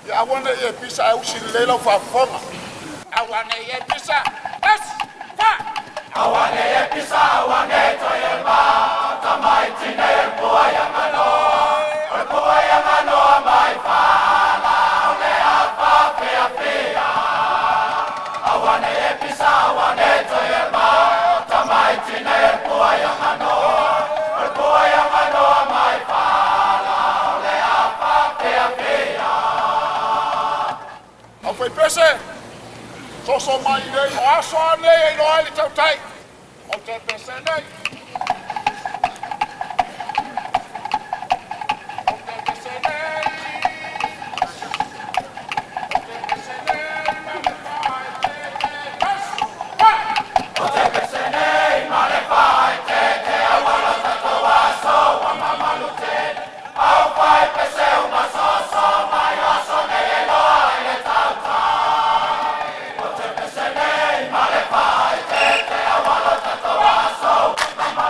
Ya wana e pisa au silela fa fonga. Awane e pisa. Bas. Fa. Awane e pisa awane to ye ma tamai tine bua ya mano. Bua ya mano mai fala ole apa pe apea. Awane e pisa awane to ye ma tamai tine bua ya mano. Bua ya mano mai fala ole apa pe apea. Au foi pese. So mai nei o aso nei e no ali tau tai. O te pese nei. O te pese nei. O te pese nei. Mane fai te te. Bas. Fa. O te pese nei male fai te te awala tato aso wa mamalu te. Au fai pese uma soso mai aso nei e loa e le tau tai. O te pese nei male fai te te awala tato aso wa mamalu te.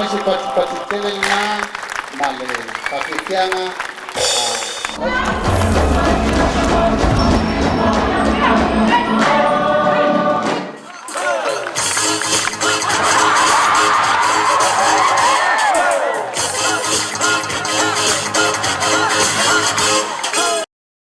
isi patitele na male pakitiana